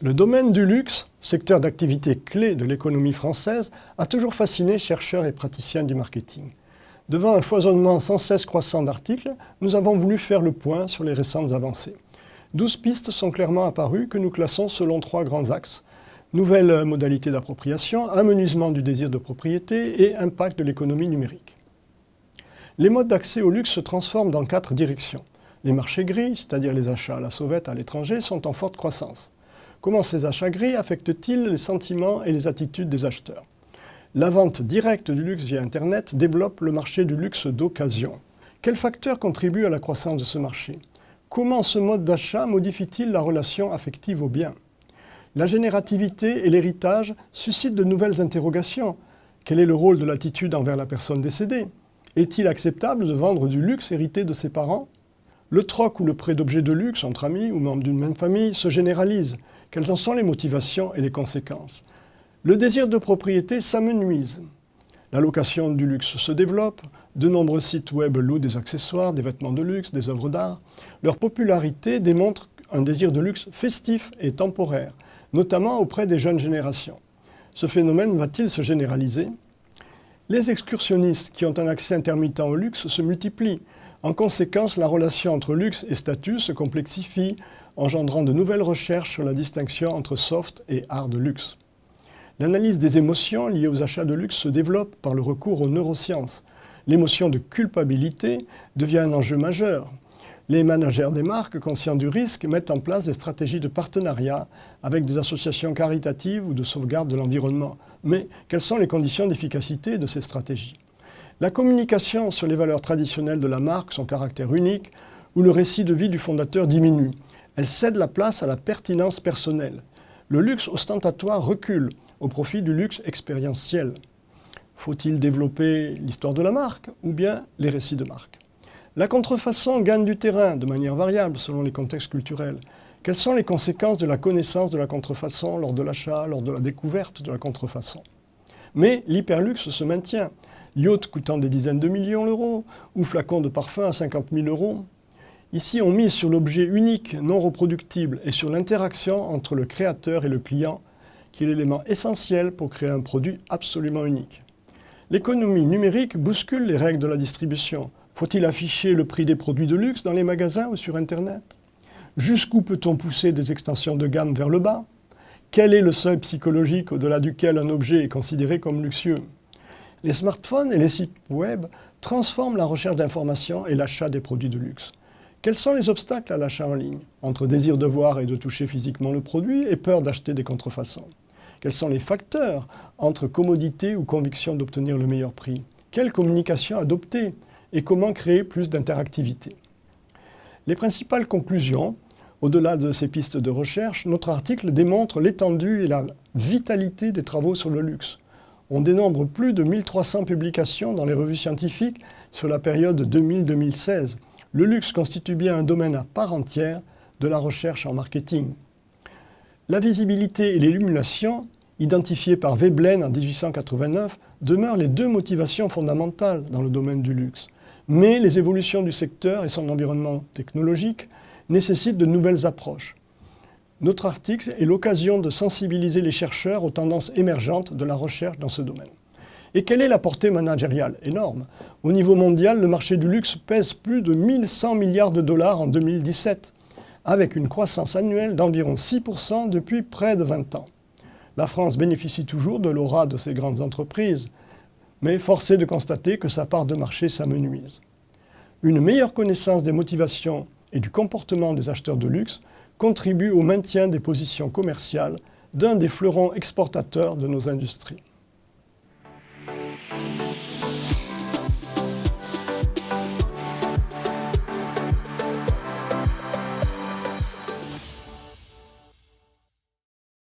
Le domaine du luxe, secteur d'activité clé de l'économie française, a toujours fasciné chercheurs et praticiens du marketing. Devant un foisonnement sans cesse croissant d'articles, nous avons voulu faire le point sur les récentes avancées. 12 pistes sont clairement apparues que nous classons selon 3 grands axes. Nouvelles modalités d'appropriation, amenuisement du désir de propriété et impact de l'économie numérique. Les modes d'accès au luxe se transforment dans 4 directions. Les marchés gris, c'est-à-dire les achats à la sauvette à l'étranger, sont en forte croissance. Comment ces achats gris affectent-ils les sentiments et les attitudes des acheteurs? La vente directe du luxe via Internet développe le marché du luxe d'occasion. Quels facteurs contribuent à la croissance de ce marché? Comment ce mode d'achat modifie-t-il la relation affective au bien? La générativité et l'héritage suscitent de nouvelles interrogations. Quel est le rôle de l'attitude envers la personne décédée? Est-il acceptable de vendre du luxe hérité de ses parents? Le troc ou le prêt d'objets de luxe entre amis ou membres d'une même famille se généralise. Quelles en sont les motivations et les conséquences? Le désir de propriété s'amenuise. La location du luxe se développe. De nombreux sites web louent des accessoires, des vêtements de luxe, des œuvres d'art. Leur popularité démontre un désir de luxe festif et temporaire, notamment auprès des jeunes générations. Ce phénomène va-t-il se généraliser? Les excursionnistes qui ont un accès intermittent au luxe se multiplient. En conséquence, la relation entre luxe et statut se complexifie, engendrant de nouvelles recherches sur la distinction entre soft et hard luxe. L'analyse des émotions liées aux achats de luxe se développe par le recours aux neurosciences. L'émotion de culpabilité devient un enjeu majeur. Les managers des marques, conscients du risque, mettent en place des stratégies de partenariat avec des associations caritatives ou de sauvegarde de l'environnement. Mais quelles sont les conditions d'efficacité de ces stratégies? La communication sur les valeurs traditionnelles de la marque, son caractère unique, ou le récit de vie du fondateur diminue. Elle cède la place à la pertinence personnelle. Le luxe ostentatoire recule au profit du luxe expérientiel. Faut-il développer l'histoire de la marque ou bien les récits de marque? La contrefaçon gagne du terrain de manière variable selon les contextes culturels. Quelles sont les conséquences de la connaissance de la contrefaçon lors de l'achat, lors de la découverte de la contrefaçon? Mais l'hyperluxe se maintient. Yacht coûtant des dizaines de millions d'euros ou flacon de parfum à 50 000 euros. Ici, on mise sur l'objet unique, non reproductible et sur l'interaction entre le créateur et le client, qui est l'élément essentiel pour créer un produit absolument unique. L'économie numérique bouscule les règles de la distribution. Faut-il afficher le prix des produits de luxe dans les magasins ou sur Internet? Jusqu'où peut-on pousser des extensions de gamme vers le bas? Quel est le seuil psychologique au-delà duquel un objet est considéré comme luxueux? Les smartphones et les sites web transforment la recherche d'informations et l'achat des produits de luxe. Quels sont les obstacles à l'achat en ligne, entre désir de voir et de toucher physiquement le produit et peur d'acheter des contrefaçons? Quels sont les facteurs entre commodité ou conviction d'obtenir le meilleur prix? Quelle communication adopter et comment créer plus d'interactivité? Les principales conclusions, au-delà de ces pistes de recherche, notre article démontre l'étendue et la vitalité des travaux sur le luxe. On dénombre plus de 1300 publications dans les revues scientifiques sur la période 2000-2016. Le luxe constitue bien un domaine à part entière de la recherche en marketing. La visibilité et l'élimination, identifiées par Veblen en 1889, demeurent les 2 motivations fondamentales dans le domaine du luxe. Mais les évolutions du secteur et son environnement technologique nécessitent de nouvelles approches. Notre article est l'occasion de sensibiliser les chercheurs aux tendances émergentes de la recherche dans ce domaine. Et quelle est la portée managériale? Énorme. Au niveau mondial, le marché du luxe pèse plus de 1100 milliards de dollars en 2017, avec une croissance annuelle d'environ 6% depuis près de 20 ans. La France bénéficie toujours de l'aura de ces grandes entreprises, mais force est de constater que sa part de marché s'amenuise. Une meilleure connaissance des motivations et du comportement des acheteurs de luxe contribue au maintien des positions commerciales d'un des fleurons exportateurs de nos industries.